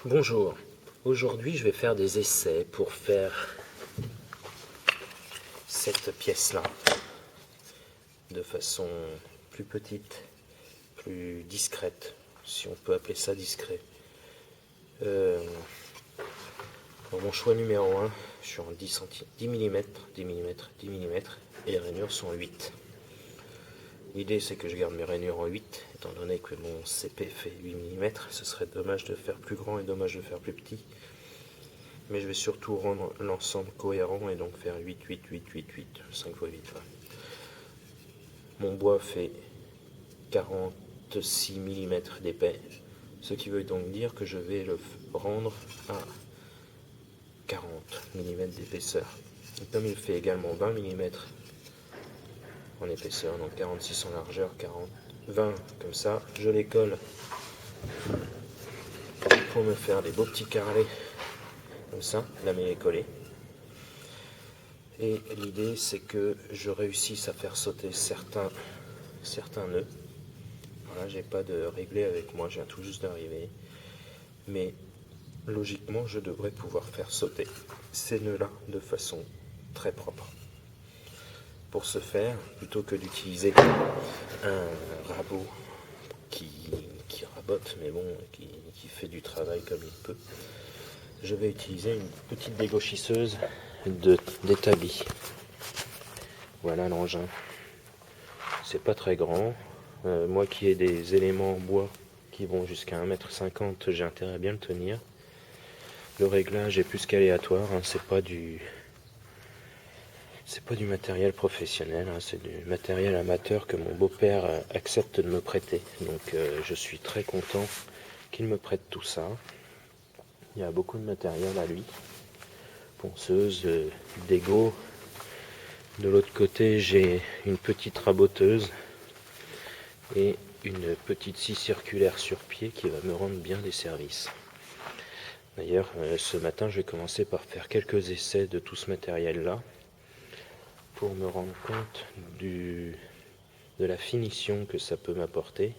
Bonjour, aujourd'hui je vais faire des essais pour faire cette pièce-là de façon plus petite, plus discrète, si on peut appeler ça discret. Pour mon choix numéro 1, je suis en 10 mm, 10 mm, 10 mm et les rainures sont 8. L'idée c'est que je garde mes rainures en 8, étant donné que mon CP fait 8 mm, ce serait dommage de faire plus grand et dommage de faire plus petit. Mais je vais surtout rendre l'ensemble cohérent et donc faire 8, 8, 8, 8, 8, 5 x 8. Ouais. Mon bois fait 46 mm d'épais, ce qui veut donc dire que je vais le rendre à 40 mm d'épaisseur. Comme il fait également 20 mm en épaisseur, donc 46 en largeur, 40, 20 comme ça, je les colle pour me faire des beaux petits carrés comme ça, la mêlée est collée. Et l'idée c'est que je réussisse à faire sauter certains nœuds. Voilà, j'ai pas de réglé avec moi, je viens tout juste d'arriver. Mais logiquement, je devrais pouvoir faire sauter ces nœuds-là de façon très propre. Pour ce faire, plutôt que d'utiliser un rabot qui rabote, mais bon, qui fait du travail comme il peut, je vais utiliser une petite dégauchisseuse d'établi. Voilà l'engin. C'est pas très grand. Moi qui ai des éléments en bois qui vont jusqu'à 1,50 m, j'ai intérêt à bien le tenir. Le réglage est plus qu'aléatoire, hein, c'est pas du matériel professionnel, hein, c'est du matériel amateur que mon beau-père accepte de me prêter. Donc je suis très content qu'il me prête tout ça. Il y a beaucoup de matériel à lui. Ponceuse, dégot. De l'autre côté, j'ai une petite raboteuse et une petite scie circulaire sur pied qui va me rendre bien des services. D'ailleurs, ce matin, je vais commencer par faire quelques essais de tout ce matériel-là pour me rendre compte de la finition que ça peut m'apporter.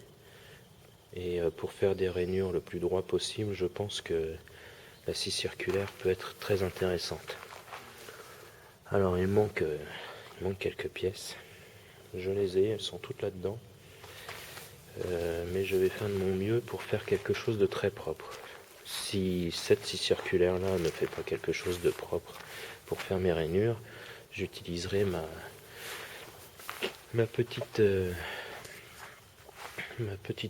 Et pour faire des rainures le plus droit possible, je pense que la scie circulaire peut être très intéressante. Alors, il manque quelques pièces. Je les ai, elles sont toutes là-dedans. Mais je vais faire de mon mieux pour faire quelque chose de très propre. Si cette scie circulaire là ne fait pas quelque chose de propre pour faire mes rainures, j'utiliserai ma petite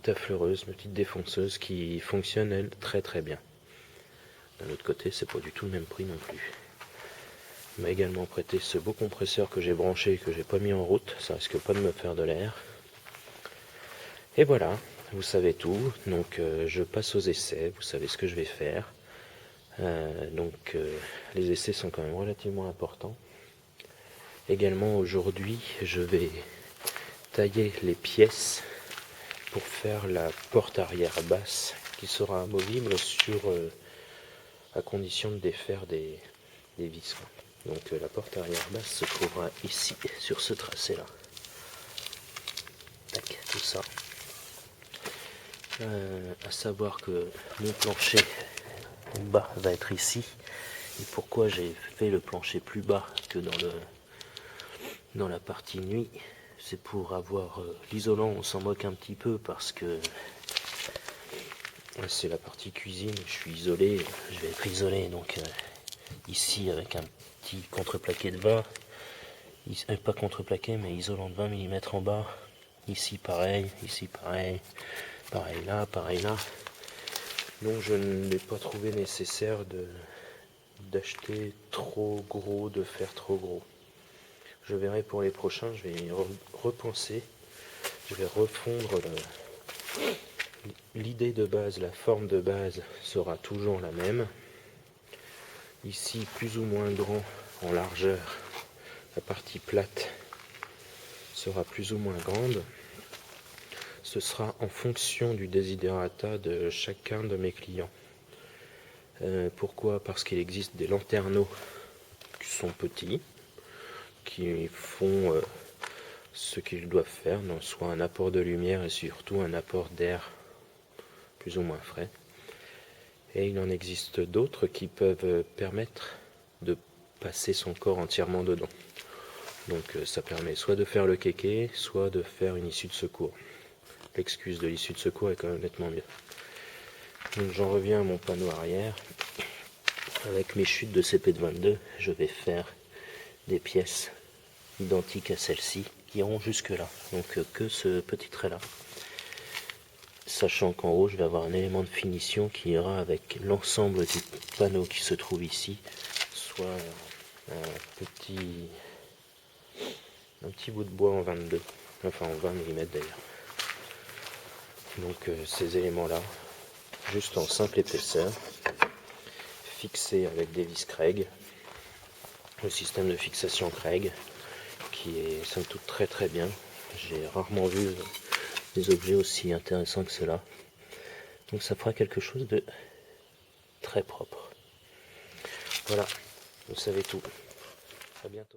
affleureuse, ma petite défonceuse qui fonctionne elle très très bien. D'un autre côté, c'est pas du tout le même prix non plus. Il m'a également prêté ce beau compresseur que j'ai branché et que j'ai pas mis en route, ça risque pas de me faire de l'air. Et voilà, vous savez tout, donc je passe aux essais, vous savez ce que je vais faire. Les essais sont quand même relativement importants. Également aujourd'hui, je vais tailler les pièces pour faire la porte arrière basse qui sera amovible à condition de défaire des vis. Donc la porte arrière basse se trouvera ici, sur ce tracé-là. Tac, tout ça. À savoir que mon plancher bas va être ici. Et pourquoi j'ai fait le plancher plus bas que dans la partie nuit, c'est pour avoir l'isolant. On s'en moque un petit peu parce que c'est la partie cuisine, je suis isolé, je vais être isolé, donc ici avec un petit contreplaqué de 20, pas contreplaqué mais isolant de 20 mm en bas, ici pareil, pareil là, donc je n'ai pas trouvé nécessaire d'acheter trop gros, de faire trop gros. Je verrai pour les prochains, je vais repenser, je vais refondre l'idée de base, la forme de base sera toujours la même. Ici, plus ou moins grand en largeur, la partie plate sera plus ou moins grande. Ce sera en fonction du desiderata de chacun de mes clients. Pourquoi ? Parce qu'il existe des lanterneaux qui sont petits, qui font ce qu'ils doivent faire, donc soit un apport de lumière et surtout un apport d'air plus ou moins frais. Et il en existe d'autres qui peuvent permettre de passer son corps entièrement dedans. Donc ça permet soit de faire le kéké, soit de faire une issue de secours. L'excuse de l'issue de secours est quand même nettement mieux. Donc j'en reviens à mon panneau arrière. Avec mes chutes de CP de 22, je vais faire des pièces identiques à celle-ci qui iront jusque là. Donc que ce petit trait là. Sachant qu'en haut je vais avoir un élément de finition qui ira avec l'ensemble du panneau qui se trouve ici, soit un petit bout de bois en 22, enfin en 20 mm d'ailleurs. Donc ces éléments là, juste en simple épaisseur, fixés avec des vis Kreg, le système de fixation Kreg qui est somme toute très très bien. J'ai rarement vu des objets aussi intéressants que cela. Donc ça fera quelque chose de très propre. Voilà, vous savez tout. À bientôt.